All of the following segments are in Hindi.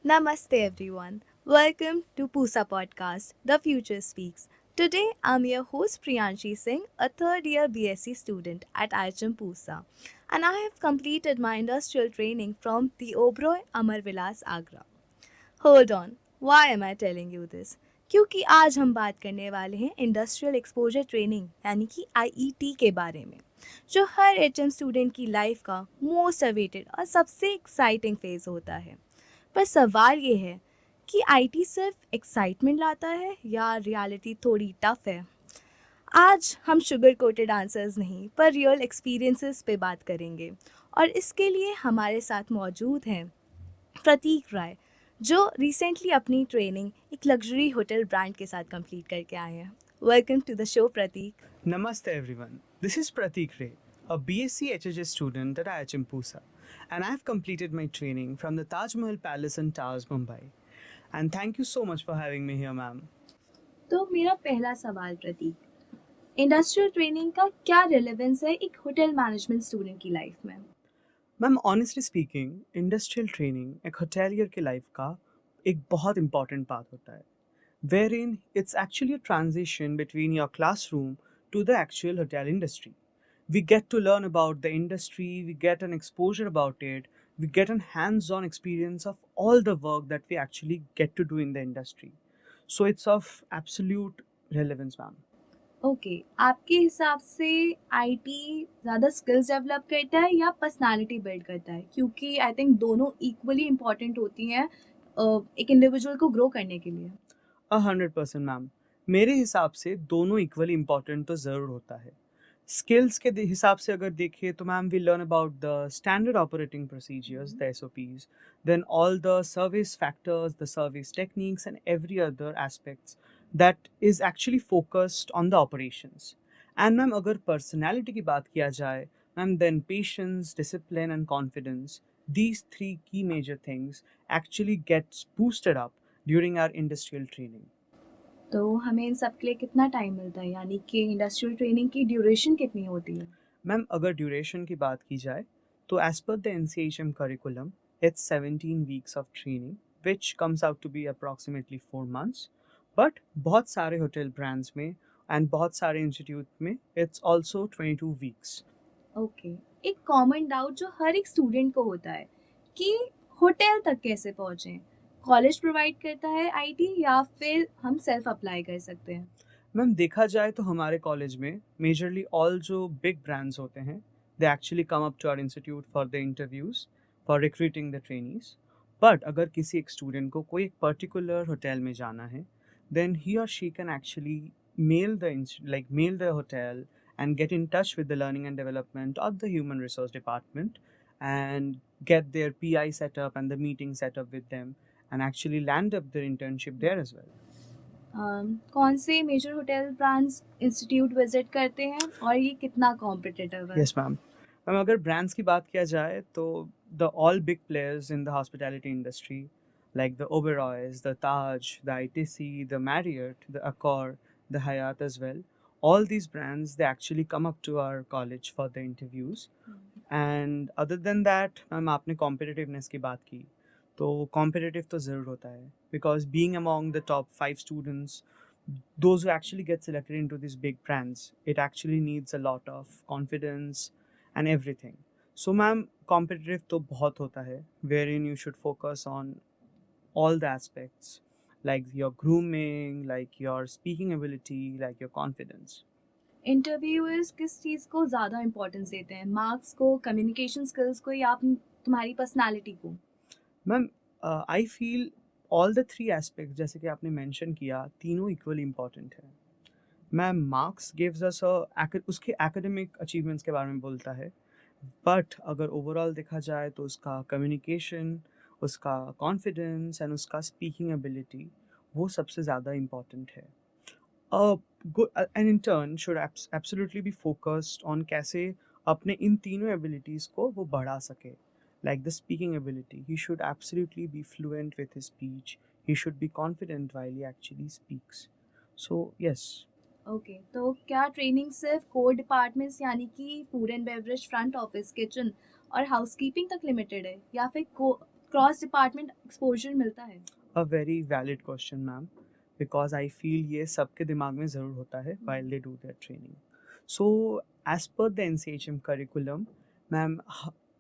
Namaste everyone. Welcome to Pusa Podcast, The Future Speaks. Today I'm your host Priyanshi Singh, a third year BSc student at IHM Pusa, and I have completed my industrial training from the Oberoi Amar Vilas Agra. Hold on, why am I telling you this? क्योंकि आज हम बात करने वाले हैं इंडस्ट्रियल एक्सपोजर ट्रेनिंग यानी कि आईईटी के बारे में, जो हर एचएम स्टूडेंट की लाइफ का मोस्ट अवेटेड और सबसे एक्साइटिंग फेज होता है। पर सवाल ये है कि आईटी सिर्फ एक्साइटमेंट लाता है या रियलिटी थोड़ी टफ है। आज हम शुगर कोटेड आंसर्स नहीं पर रियल एक्सपीरियंसेस पे बात करेंगे, और इसके लिए हमारे साथ मौजूद हैं प्रतीक राय, जो रिसेंटली अपनी ट्रेनिंग एक लग्जरी होटल ब्रांड के साथ कंप्लीट करके आए हैं। Welcome to the show Prateek. Namaste everyone. This is Pratik Ray, a BSc HHS student at IHM Pusa, and I have completed my training from the Taj Mahal Palace and Towers, Mumbai. And thank you so much for having me here, ma'am. तो मेरा पहला सवाल प्रतीक, इंडस्ट्रियल ट्रेनिंग का क्या रिलेवेंस है एक होटल मैनेजमेंट स्टूडेंट की लाइफ में? Ma'am honestly speaking industrial training एक होटेलियर की लाइफ का एक बहुत इंपॉर्टेंट पार्ट होता है wherein it's actually a transition between your classroom to the actual hotel industry. We get to learn about the industry, we get an exposure about it, we get a hands on experience of all the work that we actually get to do in the industry. So it's of absolute relevance, ma'am. Okay, आपके हिसाब से आईटी ज़्यादा स्किल्स डेवलप करता है या पर्सनालिटी बिल्ड करता है? क्योंकि आई थिंक दोनों इक्वली इम्पॉर्टेंट होती हैं एक इंडिविजुअल को ग्रो करने के लिए। 100% मैम, मेरे हिसाब से दोनों इक्वली इम्पॉर्टेंट तो ज़रूर होता है। स्किल्स के हिसाब से अगर देखें तो ma'am we learn about the standard operating procedures, the SOPs, then all the service factors, the service techniques and every other aspects that is actually focused on the operations. And ma'am अगर पर्सनैलिटी की बात किया जाए ma'am, then patience, discipline and confidence, these three key major things actually gets boosted up during our industrial training. तो हमें इन सब के लिए कितना टाइम मिलता है, यानी कि इंडस्ट्रियल ट्रेनिंग की ड्यूरेशन कितनी होती है? मैम अगर ड्यूरेशन की बात की जाए तो एज पर the NCHM curriculum it's 17 weeks of training which comes out to be approximately 4 months, but बहुत सारे होटल ब्रांड्स में एंड बहुत सारे इंस्टीट्यूट में it's also 22 weeks. ओके, एक कॉमन डाउट जो हर एक स्टूडेंट को होता है कि होटल तक कैसे पहुँचें? कॉलेज प्रोवाइड करता है आईटी या फिर हम सेल्फ अप्लाई कर सकते हैं? मैम देखा जाए तो हमारे कॉलेज में मेजरली ऑल जो बिग ब्रांड्स होते हैं they actually come up to our institute for the interviews for recruiting the trainees. But अगर किसी एक स्टूडेंट को कोई एक पर्टिकुलर होटल में जाना है देन ही और she can actually mail the hotel and get in touch with the learning and development of the human resource department and get their PI set up and the meeting set up with them and actually land up their internship there as well. कौन से major hotel brands institute visit करते हैं और ये कितना कॉम्पिटिटिव है? Yes ma'am. मैम अगर ब्रांड्स की बात किया जाए तो the all big players in the hospitality industry like the Oberois, the Taj, the ITC, the Marriott, the Accor, the Hyatt as well. All these brands they actually come up to our college for the interviews. And other than that, ma'am आपने competitiveness की बात की तो competitive तो ज़रूर होता है because being among the top 5 students, those who actually get selected into these big brands, it actually needs a lot of confidence and everything. So ma'am, competitive तो बहुत होता है wherein you should focus on all the aspects like your grooming, like your speaking ability, like your confidence. Interviewers किस चीज़ को ज़्यादा इम्पोर्टेंस देते हैं, मार्क्स को, कम्युनिकेशन स्किल्स को, या तुम्हारी पर्सनालिटी को? Ma'am I feel all the three aspects जैसे कि आपने मेंशन किया तीनों इक्वली इम्पॉर्टेंट है. मैम मार्क्स गिव्स अस उसके एकेडमिक अचीवमेंट्स के बारे में बोलता है, बट अगर ओवरऑल देखा जाए तो उसका कम्युनिकेशन, उसका कॉन्फिडेंस एंड उसका स्पीकिंग एबिलिटी वो सबसे ज़्यादा इम्पॉर्टेंट है. An intern should absolutely be focused on कैसे अपने इन तीनों एबिलिटीज़ को वो बढ़ा सके. Like the speaking ability, he should absolutely be fluent with his speech. He should be confident while he actually speaks. So yes. Okay, तो क्या ट्रेनिंग सिर्फ कोर डिपार्टमेंट्स यानी कि food and beverage, front office, kitchen और हाउसकीपिंग तक लिमिटेड है, या फिर क्रॉस डिपार्टमेंट एक्सपोजर मिलता है? A very valid question, ma'am, because I feel ये सबके दिमाग में ज़रूर होता है while they do their training. So, as per the NCHM curriculum, ma'am,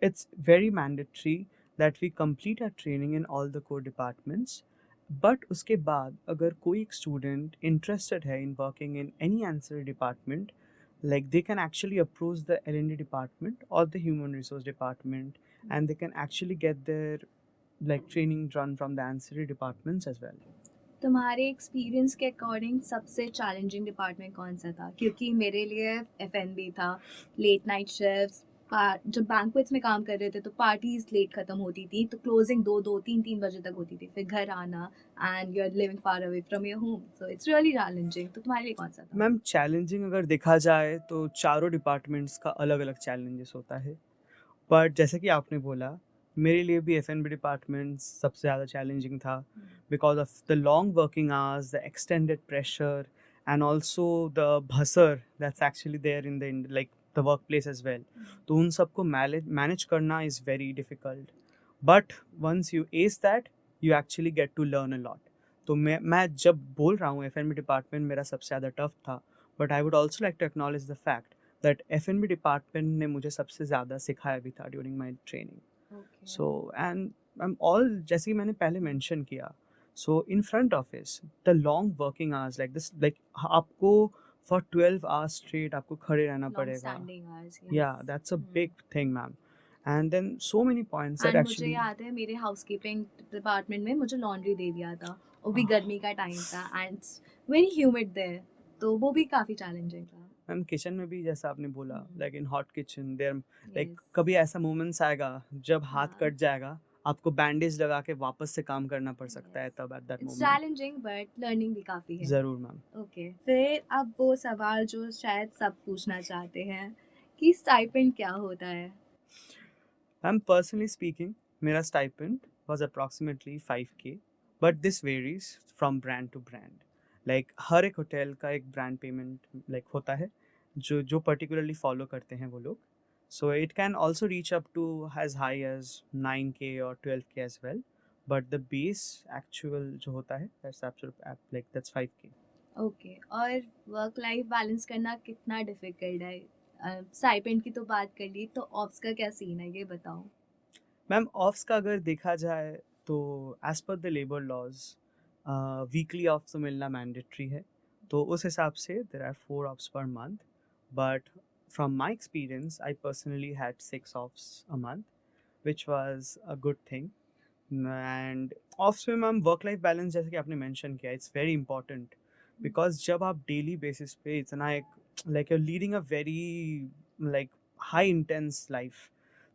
it's very mandatory that we complete our training in all the core departments. But उसके बाद अगर कोई एक student interested है in working in any ancillary department, like they can actually approach the L&D department or the human resource department, and they can actually get their like training run from the ancillary departments as well. तुम्हारे एक्सपीरियंस के अकॉर्डिंग सबसे चैलेंजिंग डिपार्टमेंट कौन सा था? क्योंकि मेरे लिए एफएनबी था, लेट नाइट शिफ्ट्स, जब बैंक्वेट्स में काम कर रहे थे तो पार्टीज लेट खत्म होती थी, तो क्लोजिंग 2-2 3-3 बजे तक होती थी, फिर घर आना and you are living far away from your home, so it's really challenging. तो तुम्हारे लिए कौन सा था? मैम चैलेंजिंग अगर देखा जाए तो चारों डिपार्टमेंट्स का अलग अलग चैलेंजेस होता है, बट जैसे कि आपने बोला मेरे लिए भी एफ डिपार्टमेंट सबसे ज़्यादा चैलेंजिंग था because of the long working hours, the extended pressure and also the भसर that's actually there in the like the work place as well. तो उन सबको मैनेज करना is very difficult, but once you ace that you actually get to learn a lot. तो मैं जब बोल रहा हूँ एफ डिपार्टमेंट मेरा सबसे ज़्यादा टफ था, but I would also like to acknowledge the fact that F department ने मुझे सबसे ज़्यादा सिखाया भी था during my training. So and I am all जैसे कि मैंने पहले मेंशन किया, सो in front office the long working hours like this, like आपको फॉर 12 आवर्स स्ट्रेट आपको खड़े रहना लॉन्ग पड़ेगा. स्टैंडिंग आवर्स, या that's a big thing ma'am. And then so many points that and मुझे एक्चुअली याद है मेरे हाउसकीपिंग डिपार्टमेंट में मुझे लॉन्ड्री दे दिया था, वो भी गर्मी का टाइम था एंड वेरी ह्यूमिड देयर, तो वो भी काफ़ी चैलेंजिंग था. मैम किचन में भी जैसा आपने बोला like in hot kitchen there like Yes. कभी ऐसा मोमेंट्स आएगा जब हाथ हाँ. कट जाएगा, आपको बैंडेज लगा के वापस से काम करना पड़ सकता है Yes. तब at that its moment. Challenging but learning भी काफ़ी है. ज़रूर मैम. ओके, फिर अब वो सवाल जो शायद सब पूछना चाहते हैं कि स्टाइपेंड क्या होता है? I'm personally speaking, मेरा stipend was approximately 5K, but this varies from brand to brand. Like हर एक होटल का एक brand payment like होता है जो particularly follow करते हैं वो लोग. So it can also reach up to as high as 9K or 12K as well. But the base actual जो होता है that's absolute like that's 5K. Okay, और वर्क लाइफ बैलेंस करना कितना डिफिकल्ट है? स्टाइपेंड की तो बात कर ली, तो ऑफ्स का क्या सीन है ये बताओ. मैम ऑफ्स का अगर देखा जाए तो एज पर the labour laws weekly off तो मिलना मैंडेटरी है, तो उस हिसाब से there are 4 offs per month. But from my experience I personally had 6 offs a month which was a good thing. And offs में मैम वर्क लाइफ बैलेंस जैसे कि आपने मेंशन किया इट्स वेरी इंपॉर्टेंट, बिकॉज जब आप डेली बेसिस पे इतना एक like you leading a very like high intense life,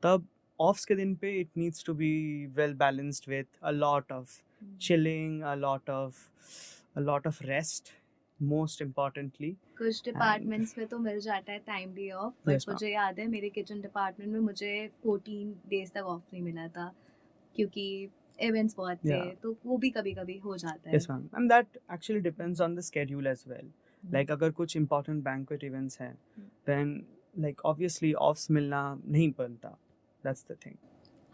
तब offs के दिन पे it needs to be well balanced with a lot of chilling, a lot of rest, most importantly. कुछ डिपार्टमेंट्स में तो मिल जाता है timely of, but Yes, ma'am. मुझे याद है मेरे किचन डिपार्टमेंट में मुझे 14 डेज तक ऑफ नहीं मिला था, क्योंकि इवेंट्स बहुत थे, Yeah. तो वो भी कभी कभी हो जाता है. Yes, ma'am. And that actually depends on the schedule as well. Like अगर कुछ important banquet events हैं, then like obviously offs मिलना नहीं बनता. That's the thing.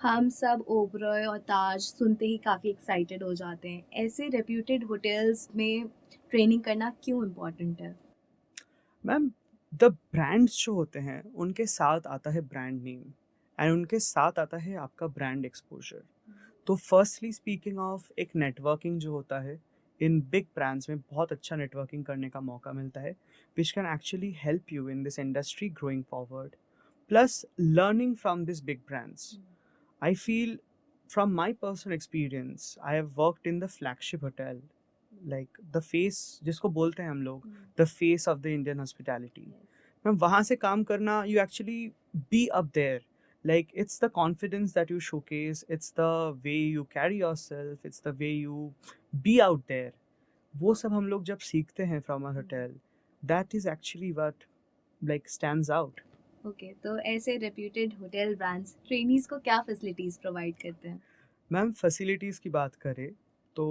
हम सब ओबरॉय और ताज सुनते ही काफ़ी एक्साइटेड हो जाते हैं. ऐसे रेप्यूटेड होटल्स में ट्रेनिंग करना क्यों इम्पोर्टेंट है? मैम द ब्रांड्स जो होते हैं उनके साथ आता है ब्रांड नेम एंड उनके साथ आता है आपका ब्रांड एक्सपोजर. तो फर्स्टली स्पीकिंग ऑफ एक नेटवर्किंग जो होता है इन बिग ब्रांड्स में बहुत अच्छा नेटवर्किंग करने का मौका मिलता है which can actually help you in this industry growing forward, plus learning from this big brands. I feel from my personal experience, I have worked in the flagship hotel, like the face जिसको बोलते हैं हम लोग the face of the Indian hospitality. Ma'am वहाँ से काम करना you actually be up there, like it's the confidence that you showcase, it's the way you carry yourself, it's the way you be out there. वो सब हम लोग जब सीखते हैं from a hotel, that is actually what like stands out. Okay, तो ऐसे रेप्यूटेड होटल ब्रांड्स ट्रेनीज को क्या फैसिलिटीज़ प्रोवाइड करते हैं? मैम फैसिलिटीज़ की बात करें तो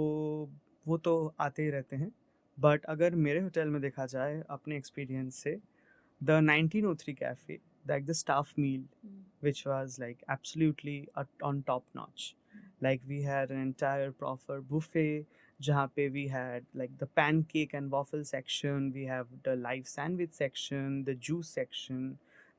वो तो आते ही रहते हैं, बट अगर मेरे होटल में देखा जाए अपने एक्सपीरियंस से, the 1903 cafe, like the staff meal which was like absolutely on top notch, Like we had an entire proper buffet जहाँ पे we had like the pancake and waffle section, we have the live sandwich section, the juice section,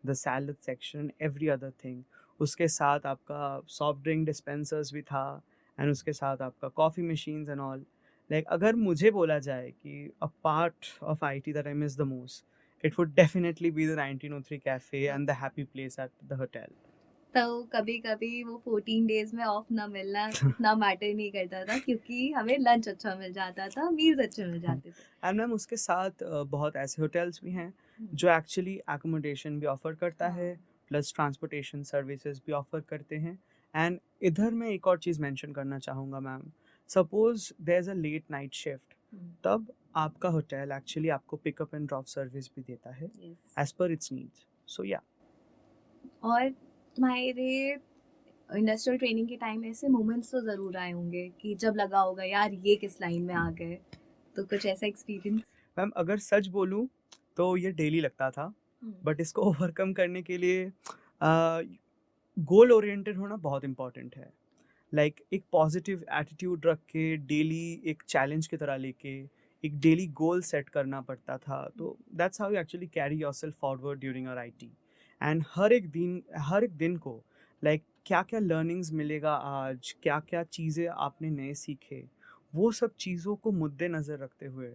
the salad section, every other thing. उसके साथ आपका soft drink dispensers भी था, and उसके साथ आपका coffee machines and all. Like अगर मुझे बोला जाए कि a part of IT that I miss the most, it would definitely be the 1903 cafe and the happy place at the hotel. तो कभी कभी वो 14 डेज में ऑफ ना मिलना इतना मैटर नहीं करता था क्योंकि हमें लंच अच्छा मिल जाता था, मील्स अच्छे मिल जाते थे। एंड मैम उसके साथ बहुत ऐसे होटल्स भी हैं जो एक्चुअली एकोमोडेशन भी ऑफर करता है, प्लस ट्रांसपोर्टेशन सर्विसेज भी ऑफर करते हैं. एंड इधर मैं एक और चीज़ मेंशन करना चाहूँगा ma'am. Suppose there is a late night shift, तब आपका होटल एक्चुअली आपको पिकअप एंड ड्रॉप सर्विस भी देता है एज पर इट्स नीड्स. सो या. और तुम्हारे इंडस्ट्रियल ट्रेनिंग के टाइम ऐसे मोमेंट्स तो ज़रूर आए होंगे कि जब लगा होगा यार ये किस लाइन में आ गए, तो कुछ ऐसा एक्सपीरियंस? मैम अगर सच बोलूँ तो ये डेली लगता था, बट इसको ओवरकम करने के लिए गोल ओरिएंटेड होना बहुत इम्पॉर्टेंट है. लाइक एक पॉजिटिव एटीट्यूड रख के डेली एक चैलेंज की तरह लेके एक डेली गोल सेट करना पड़ता था. तो that's how you actually carry yourself forward during your IT. And हर एक दिन को लाइक क्या क्या लर्निंग्स मिलेगा आज, क्या क्या चीज़ें आपने नए सीखे, वो सब चीज़ों को मुद्दे नज़र रखते हुए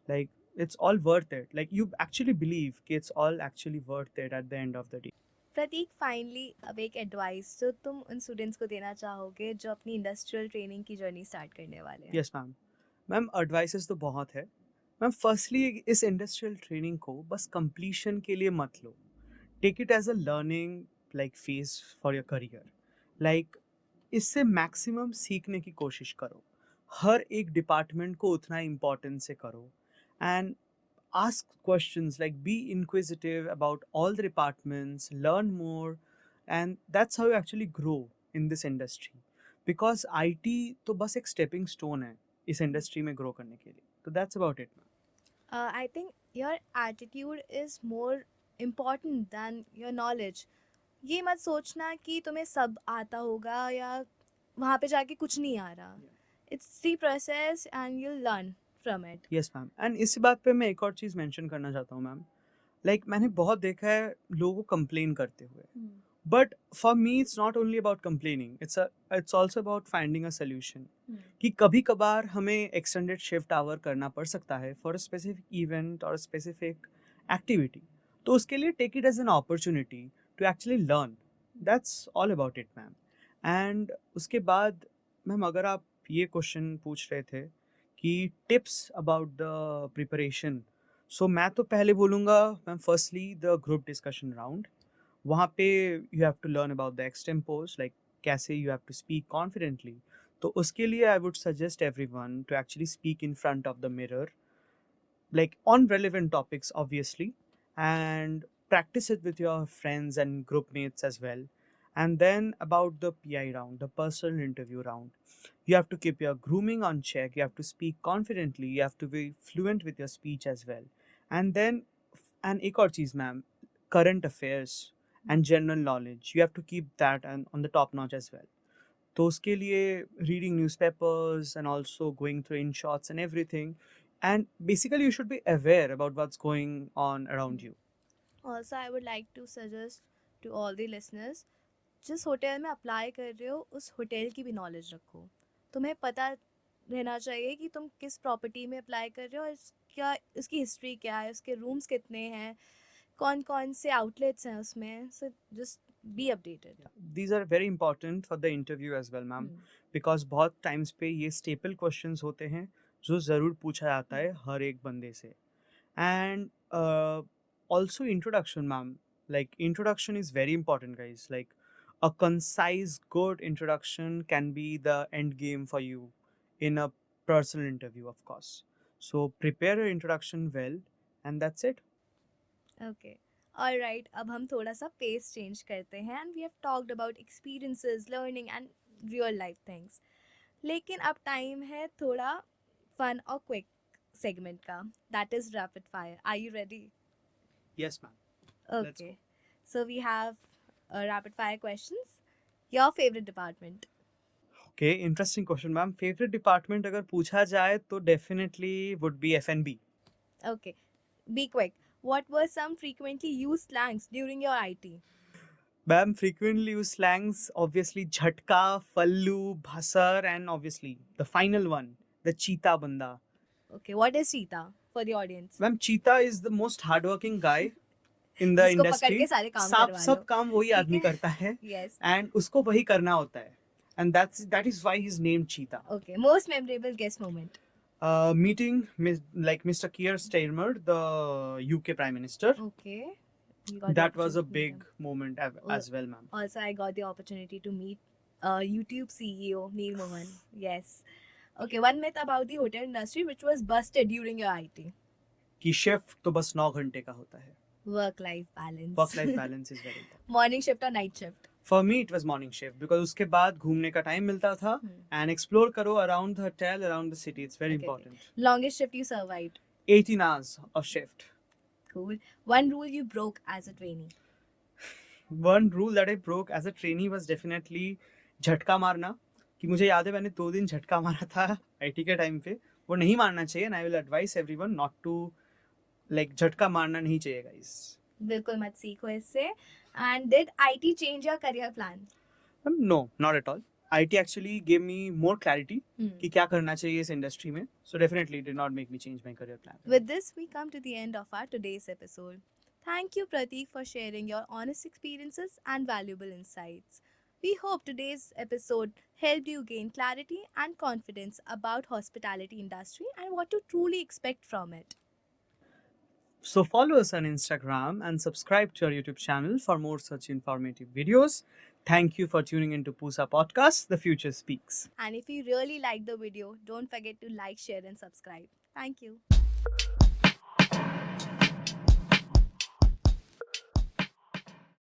like it's all worth it. Like you actually believe कि it's all actually worth it at the end of the day. Prateek, finally अब एक एडवाइस जो तुम उन स्टूडेंट्स को देना चाहोगे जो अपनी इंडस्ट्रियल ट्रेनिंग की जर्नी स्टार्ट करने वाले हैं। Yes ma'am. मैम एडवाइसेस तो बहुत है. मैम फर्स्टली इस इंडस्ट्रियल ट्रेनिंग को बस कंप्लीशन के लिए मत लो. Take it as a learning like phase for your career. Like इससे मैक्सिमम सीखने की कोशिश करो. हर एक डिपार्टमेंट को उतना इम्पोर्टेंस से करो. And ask questions, like be inquisitive about all the departments, learn more, and that's how you actually grow in this industry. Because IT तो बस एक stepping stone है इस industry में grow करने के लिए. तो that's about it. I think your attitude is more important than your knowledge. ये मत सोचना कि तुम्हें सब आता होगा या वहाँ पे जाके कुछ नहीं आ रहा। It's the process and you learn from it. Yes ma'am. And इसी बात पे मैं एक और चीज़ मेंशन करना चाहता हूँ मैम. लाइक मैंने बहुत देखा है लोगों को कंप्लेन करते हुए. But for me, it's not only about complaining. It's also about finding a solution. कि कभी कभार हमें extended shift hour करना पड़ सकता है for a specific event or a specific activity. तो उसके लिए take it as an opportunity to actually learn. That's all about it, ma'am. And उसके बाद मैम अगर आप ये क्वेश्चन पूछ रहे थे कि tips about the preparation, so मैं तो पहले बोलूँगा ma'am firstly the group discussion round. वहाँ पे you have to learn about the extempores, like कैसे you have to speak confidently. तो उसके लिए I would suggest everyone to actually speak in front of the mirror, like on relevant topics obviously, and practice it with your friends and group mates as well. And then about the PI round, the personal interview round, you have to keep your grooming on check, you have to speak confidently, you have to be fluent with your speech as well. And then and एक और चीज़ ma'am, current affairs and general knowledge, you have to keep that and on the top notch as well. तो उसके लिए reading newspapers and also going through in shots and everything, and basically you should be aware about what's going on around you. Also I would like to suggest to all the listeners, जिस होटल में अप्लाई कर रहे हो उस होटल की भी नॉलेज रखो। तुम्हें पता रहना चाहिए कि तुम किस प्रॉपर्टी में अप्लाई कर रहे हो और इसका इसकी हिस्ट्री क्या है, उसके रूम्स कितने हैं, कौन कौन से आउटलेट्स हैं उसमें। So just be updated. These are very important for the interview as well ma'am, because बहुत times पे ये staple questions होते हैं जो ज़रूर पूछा जाता है हर एक बंदे से. And also introduction ma'am, like introduction is very important guys. Like a concise good introduction can be the end game for you in a personal interview of course. So prepare your introduction well, and that's it. Okay, alright, अब हम थोड़ा सा पेस चेंज करते हैं and we have talked about experiences, learning and real life things. लेकिन अब टाइम है थोड़ा फन और क्विक सेगमेंट का, that is rapid fire. Are you ready? Yes ma'am. Let's okay, go. So we have rapid fire questions. Your favourite department? Okay, interesting question, ma'am. Favorite department अगर पूछा जाए तो definitely would be F&B. Okay, be quick. What were some frequently used slangs during your IT? Ma'am, frequently used slangs, obviously jhatka, fallu, bhasar, and obviously the final one, the cheetah banda. Okay, what is cheetah for the audience? Ma'am, cheetah is the most hardworking guy in the जिसको पकड़ के industry. सारे काम सब करवा सब लो काम वही ठीक आदमी है करता है yes and उसको वही करना होता है. And that is why he's named Cheetah. okay most memorable guest moment Meeting like Mr. Keir Starmer, the UK Prime Minister. okay you got the That was a opportunity to meet big him. moment as well, ma'am. Also I got the opportunity to meet YouTube CEO Neil Mohan yes okay one myth about the hotel industry which was busted during your IT कि shift तो बस 9 घंटे का होता है. work life balance Work-life balance is very important. morning shift or night shift For me, it was morning shift because उसके बाद घूमने का time मिलता था and explore करो around the hotel, around the city. It's very Okay, important. longest shift you survived 18 hours of shift. cool one rule you broke as a trainee One rule that I broke as a trainee was definitely झटका मारना. कि मुझे याद है मैंने 2 दिन झटका मारा था IT के टाइम पे. वो नहीं मारना चाहिए and I will advise everyone not to like झटका मारना नहीं चाहिए guys. बिल्कुल मत सीखो इससे and did IT change your career plan No, not at all. IT actually gave me more clarity कि क्या करना चाहिए इस industry में. So definitely it did not make me change my career plan. With this, we come to the end of our today's episode. Thank you, Pratik, for sharing your honest experiences and valuable insights. We hope today's episode helped you gain clarity and confidence about hospitality industry and what to truly expect from it. So follow us on Instagram and subscribe to our YouTube channel for more such informative videos. Thank you for tuning into Pusa Podcast, The Future Speaks. And if you really liked the video, don't forget to like, share, and subscribe. Thank you.